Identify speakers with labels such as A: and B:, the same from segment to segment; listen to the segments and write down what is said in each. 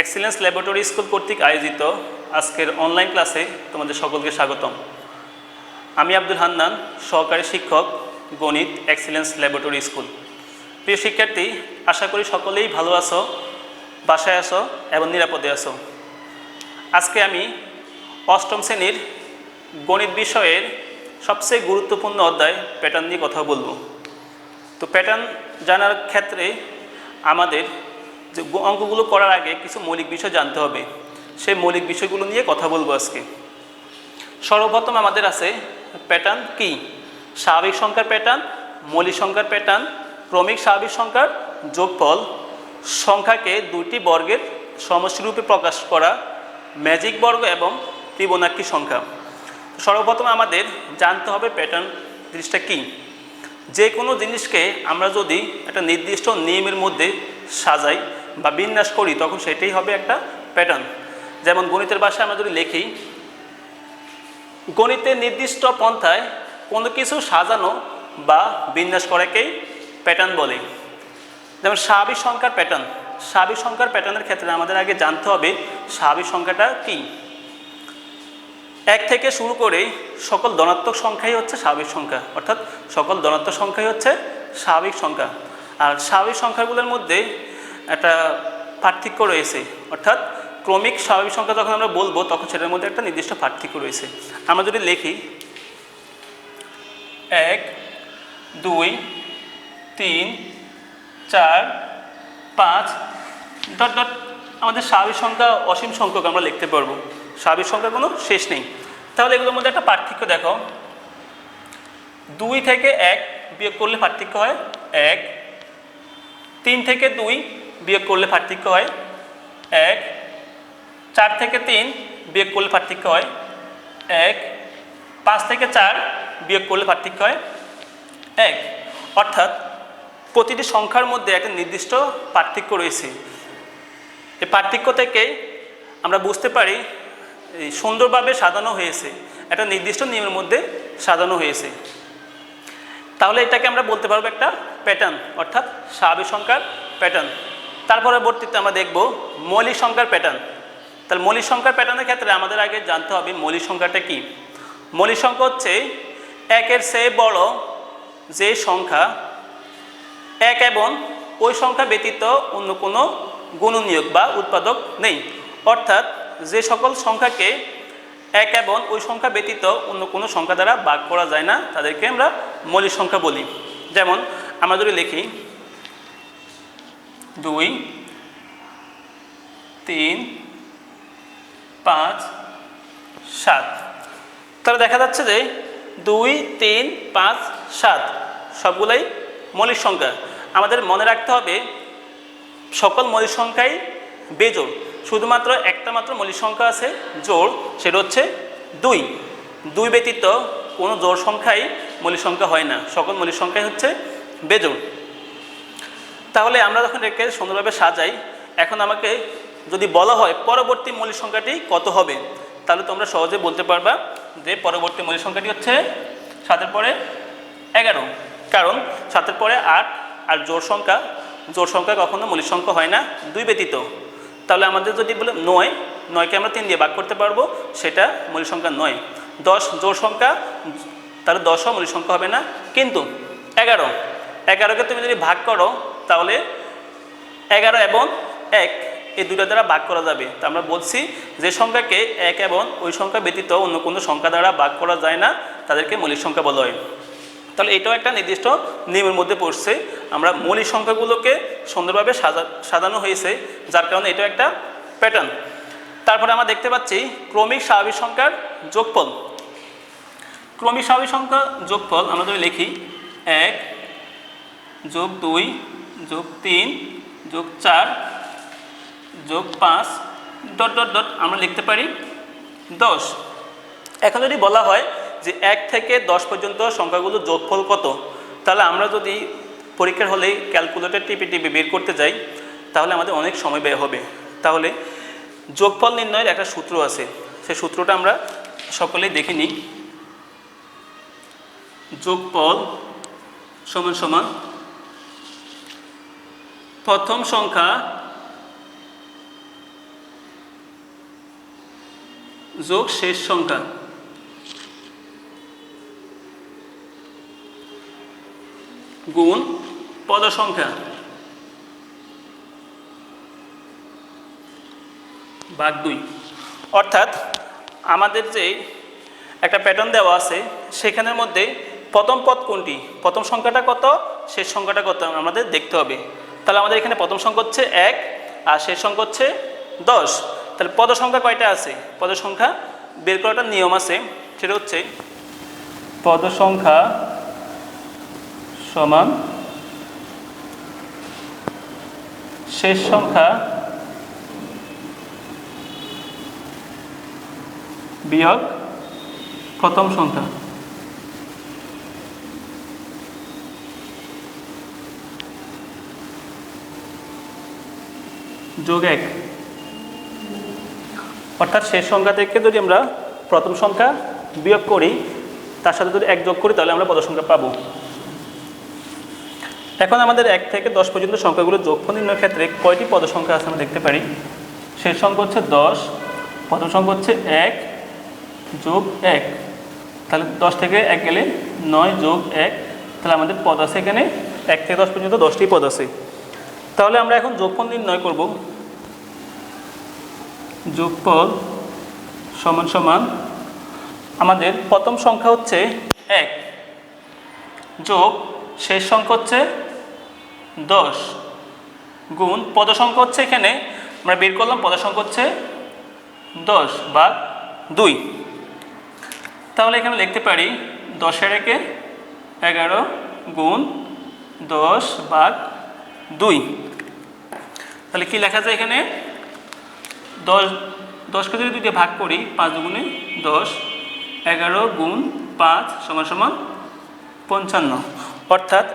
A: Excellence laboratory school কর্তৃক আয়োজিত আজকের অনলাইন ক্লাসে তোমাদের সকলকে স্বাগতম। আমি আব্দুল হান্নান, সহকারী শিক্ষক, গণিত, এক্সিলেন্স ল্যাবরেটরি স্কুল। প্রিয় শিক্ষার্থী, আশা করি সকলেই ভালো আছো, বাসায় আছো এবং নিরাপদে আছো। আজকে আমি অষ্টম শ্রেণীর গণিত বিষয়ের সবচেয়ে গুরুত্বপূর্ণ অধ্যায় প্যাটার্ন নিয়ে কথা বলবো। তো প্যাটার্ন জানার ক্ষেত্রে আমাদের যে অঙ্কগুলো করার আগে কিছু মৌলিক বিষয় জানতে হবে। সেই মৌলিক বিষয়গুলো নিয়ে কথা বলবো আজকে। সর্বপ্রথম আমাদের আছে প্যাটার্ন কি? স্বাভাবিক সংখ্যার প্যাটার্ন, মৌলিক সংখ্যার প্যাটার্ন, ক্রমিক স্বাভাবিক সংখ্যার যোগফল, সংখ্যাকে দুইটি বর্গের সমষ্টিরূপে প্রকাশ করা, ম্যাজিক বর্গ এবং ফিবোনাক্সি সংখ্যা। সর্বপ্রথম আমাদের জানতে হবে প্যাটার্ন জিনিসটা কি। যে কোনো জিনিসকে আমরা যদি একটা নির্দিষ্ট নিয়মের মধ্যে সাজাই বা বিন্যাস করি তখন সেটাই হবে একটা প্যাটার্ন। যেমন গণিতের ভাষায় আমরা যদি লিখি, গণিতের নির্দিষ্ট পন্থায় কোনো কিছু সাজানো বা বিন্যাস করাকেই প্যাটার্ন বলে। যেমন স্বাভাবিক সংখ্যার প্যাটার্ন। স্বাভাবিক সংখ্যার প্যাটার্নের ক্ষেত্রে আমাদের আগে জানতে হবে স্বাভাবিক সংখ্যাটা কি। 1 থেকে শুরু করে সকল ধনাত্মক সংখ্যাই হচ্ছে স্বাভাবিক সংখ্যা, অর্থাৎ সকল ধনাত্মক সংখ্যাই হচ্ছে স্বাভাবিক সংখ্যা। আর স্বাভাবিক সংখ্যাগুলোর মধ্যে একটা পার্থক্য রয়েছে, অর্থাৎ ক্রমিক স্বাভাবিক সংখ্যা যখন আমরা বলবো তখন সেটার মধ্যে একটা নির্দিষ্ট পার্থক্য রয়েছে। আমরা যদি লিখি 1, 2, 3, 4, 5 ডট ডট, আমাদের স্বাভাবিক সংখ্যা অসীম সংখ্যক আমরা লিখতে পারবো। স্বাভাবিক সংখ্যার কোনো শেষ নেই। তাহলে এগুলোর মধ্যে একটা পার্থক্য দেখো। 2 থেকে 1 বিয়োগ করলে পার্থক্য হয় 1, 3 থেকে 2 বিয়োগ করলে পার্থক্য হয় 1, 4 থেকে 3 বিয়োগ করলে পার্থক্য হয় 1, 5 থেকে 4 বিয়োগ করলে পার্থক্য হয় 1। অর্থাৎ প্রতিটি সংখ্যার মধ্যে একটা নির্দিষ্ট পার্থক্য রয়েছে। এই পার্থক্য থেকে আমরা বুঝতে পারি সুন্দরভাবে সাজানো হয়েছে, একটা নির্দিষ্ট নিয়মের মধ্যে সাজানো হয়েছে। তাহলে এটাকে আমরা বলতে পারবো একটা প্যাটার্ন, অর্থাৎ স্বাভাবিক সংখ্যার প্যাটার্ন। তার পরবর্তীতে আমরা দেখব মৌলিক সংখ্যার প্যাটার্ন। তাহলে মৌলিক সংখ্যার প্যাটার্নের ক্ষেত্রে আমাদের আগে জানতে হবে মৌলিক সংখ্যাটা কি। মৌলিক সংখ্যা হচ্ছে 1-এর চেয়ে বড় যে সংখ্যা 1 এবং ওই সংখ্যা ব্যতীত অন্য কোনো গুণনীয়ক বা উৎপাদক নেই। অর্থাৎ যে সকল সংখ্যাকে 1 এবং ওই সংখ্যা ব্যতীত অন্য কোনো সংখ্যা দ্বারা ভাগ করা যায় না তাদেরকে আমরা মৌলিক সংখ্যা বলি। যেমন আমরা যদি লিখি 2, 3, 5, 7, তাহলে দেখা যাচ্ছে যে 2, 3, 5, 7 সবগুলাই মৌলিক সংখ্যা। আমাদের মনে রাখতে হবে সকল মৌলিক সংখ্যাই বেজোড়, শুধুমাত্র একটা মাত্র মৌলিক সংখ্যা আছে জোড়, সেটা হচ্ছে 2। 2 ব্যতীত কোনো জোড় সংখ্যাই মৌলিক সংখ্যা হয় না, সকল মৌলিক সংখ্যাই হচ্ছে বেজোড়। তাহলে আমরা যখন একে সুন্দরভাবে সাজাই, এখন আমাকে যদি বলা হয় পরবর্তী মৌলিক সংখ্যাটি কত হবে, তাহলে তোমরা সহজে বলতে পারবা যে পরবর্তী মৌলিক সংখ্যাটি হচ্ছে 7-এর পরে 11, কারণ 7-এর পরে 8 আর জোড় সংখ্যা কখনো মৌলিক সংখ্যা হয় না 2 ব্যতীত। তাহলে আমাদের যদি বলে 9কে আমরা 3 দিয়ে ভাগ করতে পারবো, সেটা মৌলিক সংখ্যা 9। 10 জোড় সংখ্যা, তাহলে 10ও মৌলিক সংখ্যা হবে না। কিন্তু 11কে তুমি যদি ভাগ করো তাহলে 11 এবং 1 এই দুটো দ্বারা ভাগ করা যাবে। তা আমরা বলছি যে সংখ্যাকে 1 এবং ওই সংখ্যা ব্যতীত অন্য কোনো সংখ্যা দ্বারা ভাগ করা যায় না তাদেরকে মৌলিক সংখ্যা বলা হয়। তাহলে এটাও একটা নির্দিষ্ট নিয়মের মধ্যে পড়ছে। আমরা মৌলিক সংখ্যাগুলোকে সুন্দরভাবে সাজানো হয়েছে, যার কারণে এটা একটা প্যাটার্ন। তারপরে আমরা দেখতে পাচ্ছি ক্রমিক স্বাভাবিক সংখ্যার যোগফল। ক্রমিক স্বাভাবিক সংখ্যা যোগফল আমরা যদি লিখি 1 + 2 + 3 + 4 + 5 ডট ডট ডট আমরা লিখতে পারি 10। এখন যদি বলা হয় যে 1 থেকে 10 পর্যন্ত সংখ্যাগুলোর যোগফল কত, তাহলে আমরা যদি পরীক্ষার হলে ক্যালকুলেটর টিপে বের করতে যাই তাহলে আমাদের অনেক সময় ব্যয় হবে। তাহলে যোগফল নির্ণয়ের একটা সূত্র আছে, সেই সূত্রটা আমরা সকলেই দেখে নিই। যোগফল সমান সমান প্রথম সংখ্যা যোগ শেষ সংখ্যা গুণ পদ সংখ্যা ভাগ 2। অর্থাৎ আমাদের যে একটা প্যাটার্ন দেওয়া আছে সেখানের মধ্যে প্রথম পদ কোনটি, প্রথম সংখ্যাটা কত, শেষ সংখ্যাটা কত আমাদের দেখতে হবে। তাহলে আমাদের এখানে প্রথম সংখ্যা হচ্ছে 1 আর শেষ সংখ্যা হচ্ছে 10। তাহলে পদ সংখ্যা কয়টা আছে, পদ সংখ্যা বের করাটার নিয়ম আছে, সেটা হচ্ছে পদ সংখ্যা সমান শেষ সংখ্যা বিয়োগ প্রথম সংখ্যা। যোগ 1। অর্থাৎ শেষ সংখ্যা থেকে যদি আমরা প্রথম সংখ্যা বিয়োগ করি তার সাথে যদি 1 যোগ করি তাহলে আমরা পদ সংখ্যা পাবো। এখন আমাদের 1 থেকে 10 পর্যন্ত সংখ্যাগুলোর যোগফল নির্ণয়ের ক্ষেত্রে কয়টি পদ সংখ্যা আছে আমরা দেখতে পারি। শেষ সংখ্যা হচ্ছে 10, প্রথম সংখ্যা হচ্ছে 1 যোগ 1, তাহলে 10 থেকে 1 গেলে 9 যোগ 1, তাহলে আমাদের পদ আছে এখানে 1 থেকে 10 পর্যন্ত 10টি পদ আছে। তাহলে আমরা এখন যোগফল নির্ণয় করব। যোগফল সমান সমান আমাদের প্রথম সংখ্যা হচ্ছে 1 যোগ শেষ সংখ্যা হচ্ছে 10 গুণ পদ সংখ্যা হচ্ছে এখানে আমরা বের করলাম, পদ সংখ্যা হচ্ছে 10 ভাগ 2। তাহলে এখানে লিখতে পারি 10 এর 11 গুণ 10 ভাগ 2। তাহলে কি লেখা যায় এখানে, 10কে যদি 2 দিয়ে ভাগ করি 5 দুগুণে 10, 11 গুণ 5 সমান সমান 55। অর্থাৎ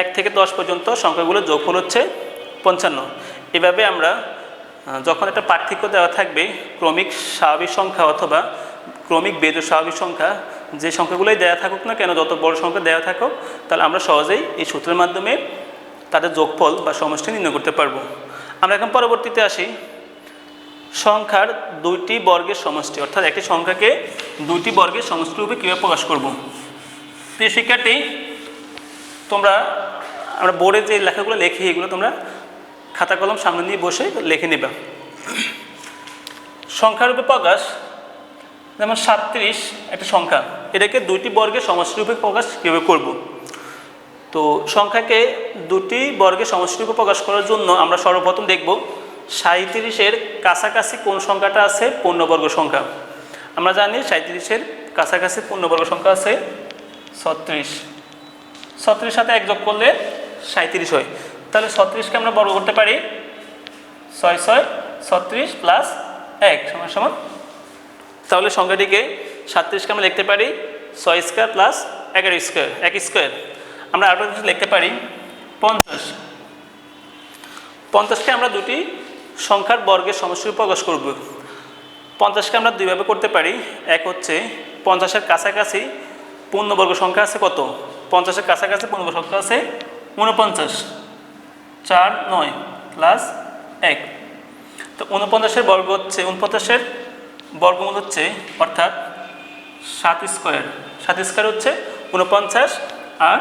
A: 1 থেকে 10 পর্যন্ত সংখ্যাগুলোর যোগফল হচ্ছে 55। এভাবে আমরা যখন একটা পার্থক্য দেওয়া থাকবে ক্রমিক স্বাভাবিক সংখ্যা অথবা ক্রমিক বেজোড় স্বাভাবিক সংখ্যা, যে সংখ্যাগুলোই দেওয়া থাকুক না কেন, যত বড় সংখ্যা দেওয়া থাকুক, তাহলে আমরা সহজেই এই সূত্রের মাধ্যমে তাদের যোগফল বা সমষ্টি নির্ণয় করতে পারবো। আমরা এখন পরবর্তীতে আসি সংখ্যার 2টি বর্গের সমষ্টি, অর্থাৎ একটি সংখ্যাকে 2টি বর্গের সমষ্টি রূপে কীভাবে প্রকাশ করব। প্রিয় শিক্ষার্থী, আমরা বোর্ডে যে লেখাগুলো লেখি এগুলো তোমরা খাতা কলম সামনে নিয়ে বসে লিখে নেবা। সংখ্যারূপে প্রকাশ, যেমন 37 একটা সংখ্যা, এটাকে 2টি বর্গের সমষ্টি রূপে প্রকাশ কীভাবে করব। তো সংখ্যাকে 2টি বর্গের সমষ্টি রূপে প্রকাশ করার জন্য আমরা সর্বপ্রথম দেখব 37-এর কাছাকাছি কোন সংখ্যাটা আছে পূর্ণবর্গ সংখ্যা। আমরা জানি 37-এর কাছাকাছি পূর্ণবর্গ সংখ্যা আছে 36। 36 সাথে 1 যোগ করলে 37 হয়। তাহলে 36কে আমরা বর্গ করতে পারি 6 6 36 প্লাস 1 সমান সমান, তাহলে সংখ্যাটিকে 37কে আমরা লিখতে পারি 6 স্কয়ার প্লাস 11 স্কয়ার, 1 স্কয়ার। আমরা আরও কিছু লিখতে পারি 50। 50কে আমরা 2টি সংখ্যার বর্গের সমষ্টি রূপে প্রকাশ করব। 50কে আমরা দুইভাবে করতে পারি। এক হচ্ছে 50-এর কাছাকাছি পূর্ণবর্গ সংখ্যা আছে কত, 50-এর কাছাকাছি পূর্ণবর্গ সংখ্যা আছে 49, 4 9 প্লাস 1। তো 49-এর বর্গ হচ্ছে 49-এর বর্গমূল হচ্ছে অর্থাৎ 7 স্কয়ার। 7 স্কয়ার হচ্ছে 49 আর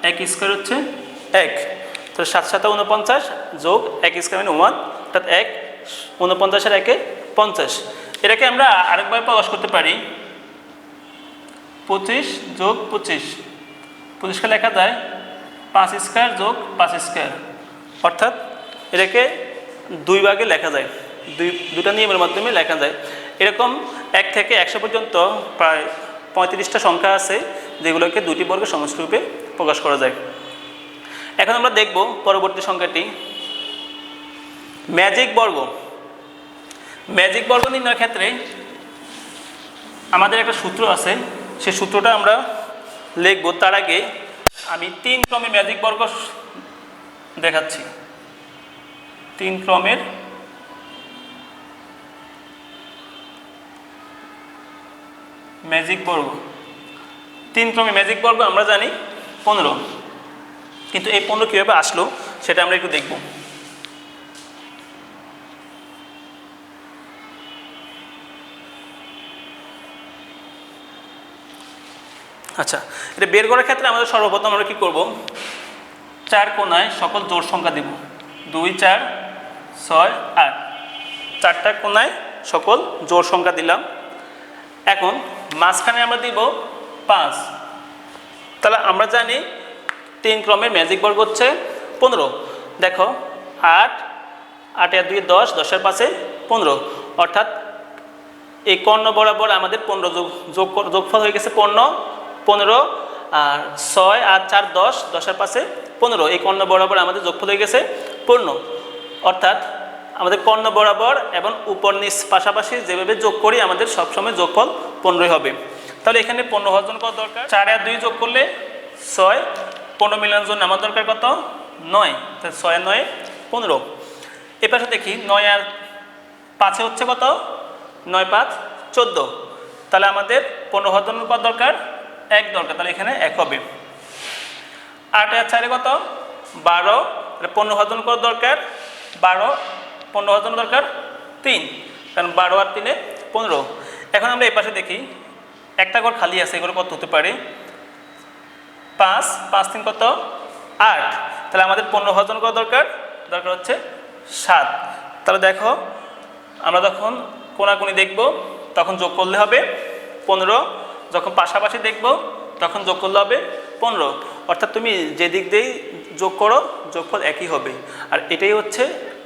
A: 1 স্কয়ার হচ্ছে 1। তো 7 7 49 যোগ 1 স্কয়ার মানে 1, অর্থাৎ 1 49-এর 1 50। এটাকে আমরা আরেকভাবে প্রকাশ করতে পারি 25 যোগ 25। 25কে লেখা যায় 5 স্কয়ার যোগ 5 স্কয়ার, অর্থাৎ এটাকে 2 ভাগে লেখা যায়, দুটা নিয়মের মাধ্যমে লেখা যায়। এরকম 1 থেকে 100 পর্যন্ত প্রায় 35টা সংখ্যা আছে যেগুলোকে 2টি বর্গের সমষ্টি রূপে প্রকাশ করা যায়। এখন আমরা দেখব পরবর্তী সংখ্যাটি ম্যাজিক বর্গ। ম্যাজিক বর্গ নির্ণয়ের ক্ষেত্রে আমাদের একটা সূত্র আছে, সেই সূত্রটা আমরা লিখব। তার আগে আমি 3 ক্রমের ম্যাজিক বর্গ দেখাচ্ছি। 3 ক্রমের ম্যাজিক বর্গ। 3 ক্রমের ম্যাজিক বর্গ আমরা জানি 15, কিন্তু এই 15 কীভাবে আসলো সেটা আমরা একটু দেখব। আচ্ছা, এটা বের করার ক্ষেত্রে আমাদের সর্বপ্রথম আমরা কী করব, 4 কোণায় সকল জোড় সংখ্যা দেব। 2 4 6 8, 4টা কোণায় সকল জোড় সংখ্যা দিলাম। এখন মাঝখানে আমরা দিব 5। তাহলে আমরা জানি 3 ক্রমের ম্যাজিক বর্গ হচ্ছে 15। দেখো 8 8 আর 2 10, 10 এর পাশে 15, অর্থাৎ এই কর্ণ বরাবর আমাদের 15 যোগফল হয়ে গেছে 15, আর 6 আর 4 10, 10 এর পাশে 15, এই কর্ণ বরাবর আমাদের যোগফল হয়ে গেছে 15। অর্থাৎ আমাদের কর্ণ বরাবর এবং উপর নিচ পাশাপাশি যেভাবে যোগ করি আমাদের সবসময় যোগফল 15 হবে। তাহলে এখানে 15 হওয়ার জন্য কত দরকার, 4 আর 2 যোগ করলে 6, 15 মিলানোর জন্য আমার দরকার কত, 9। তাহলে 6 আর 9 15। এ পাশে দেখি 9 আর 5 হচ্ছে কত, 9 5 14। তাহলে আমাদের 15 হওয়ার জন্য কত দরকার, 1 দরকার। তাহলে এখানে 1 হবে। 8 আর 4 কত, 12। তাহলে 15 হওয়ার জন্য কত দরকার, 12। 15 হওয়ার জন্য দরকার 3, কারণ 12 আর 3 15। এখন আমরা এই পাশে দেখি একটা ঘর খালি আছে, এগুলো কত হতে পারে, 5 5 3 কত, 8। তাহলে আমাদের 15 হওয়ার জন্য কত দরকার, দরকার হচ্ছে 7। তাহলে দেখো আমরা যখন কোণাকুণি দেখব তখন যোগ করলে হবে 15, যখন পাশাপাশি দেখব তখন যোগ করলে হবে 15। অর্থাৎ তুমি যে দিক দিয়েই যোগ করো যোগফল একই হবে। আর এটাই হচ্ছে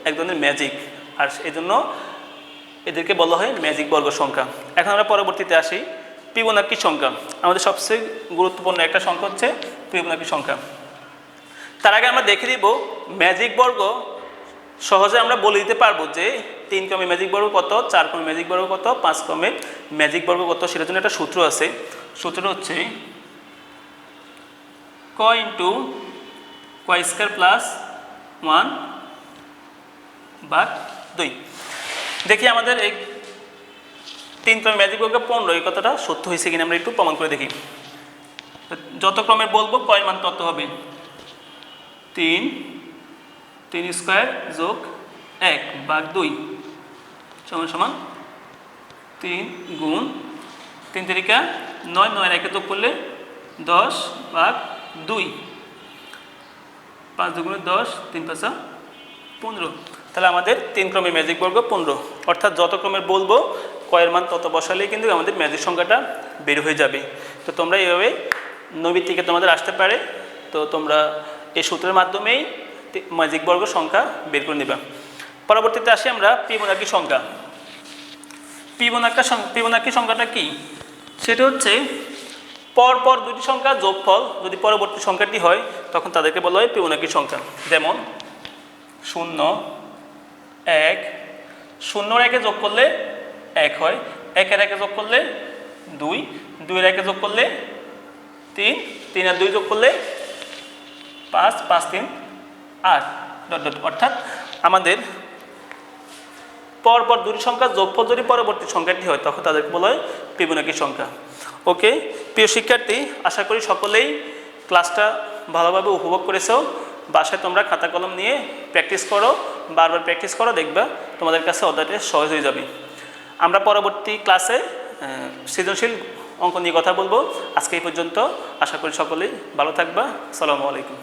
A: এক ধরনের ম্যাজিক, আর এই জন্য এদেরকে বলা হয় ম্যাজিক বর্গ সংখ্যা। এখন আমরা পরবর্তীতে আসি ফিবোনাকি সংখ্যা। আমাদের সবচেয়ে গুরুত্বপূর্ণ একটা সংখ্যা হচ্ছে ফিবোনাকি সংখ্যা। তার আগে আমরা দেখে দিব ম্যাজিক বর্গ সহজে আমরা বলে দিতে পারবো যে 3 ক্রমের ম্যাজিক বর্গ কত, 4 ক্রমের ম্যাজিক বর্গ কত, 5 ক্রমের ম্যাজিক বর্গ কত। সেটার জন্য একটা সূত্র আছে। সূত্রটা হচ্ছে ক ইন্টু ক স্কয়ার প্লাস 1 ভাগ 2। দেখি আমাদের এই 3 ক্রমের ম্যাজিক বর্গ 15, এই কথাটা সত্য হয়েছে কিনা আমরা একটু প্রমাণ করে দেখি। যত ক্রমের বলবো কয়ের মান তত হবে। 3 স্কয়ার যোগ 1 ভাগ 2 সমান সমান 3 গুণ 3 তিরিকা 9, 9 একে যোগ করলে 10 ভাগ 2, 5 দুগুণে 10, 3 5 15। তাহলে আমাদের 3 ক্রমের ম্যাজিক বর্গ 15। অর্থাৎ যত ক্রমের বলবো কয়ের মান তত বসালেই কিন্তু আমাদের ম্যাজিক সংখ্যাটা বের হয়ে যাবে। তো তোমরা এইভাবে নবী থেকে তোমাদের আসতে পারে, তো তোমরা এই সূত্রের মাধ্যমেই ম্যাজিক বর্গ সংখ্যা বের করে নেবা। পরবর্তীতে আসি আমরা ফিবোনাকি সংখ্যা। ফিবোনাকি সংখ্যাটা কি, সেটা হচ্ছে পরপর দুটি সংখ্যা যোগফল যদি পরবর্তী সংখ্যাটি হয় তখন তাদেরকে বলা হয় ফিবোনাকি সংখ্যা। যেমন 0 1, 0 এর 1 যোগ করলে 1 হয়, 1 এর 1 যোগ করলে 2, 2 এর 1 যোগ করলে 3, 3 আর 2 যোগ করলে 5, 5 3 8 ডট ডট। অর্থাৎ আমাদের পরপর দুটি সংখ্যা যোগফল যদি পরবর্তী সংখ্যাটি হয় তখন তাদেরকে বলা হয় ফিবোনাকি সংখ্যা। ওকে প্রিয় শিক্ষার্থী, আশা করি সকলেই ক্লাসটা ভালোভাবে উপভোগ করেছো। বাসায় তোমরা খাতা কলম নিয়ে প্র্যাকটিস করো, বারবার প্র্যাকটিস করো, দেখবা তোমাদের কাছে অধ্যায়টা সহজ হয়ে যাবে। আমরা পরবর্তী ক্লাসে সৃজনশীল অঙ্ক নিয়ে কথা বলবো। আজকে এই পর্যন্ত। আশা করি সকলেই ভালো থাকবা। আসসালামু আলাইকুম।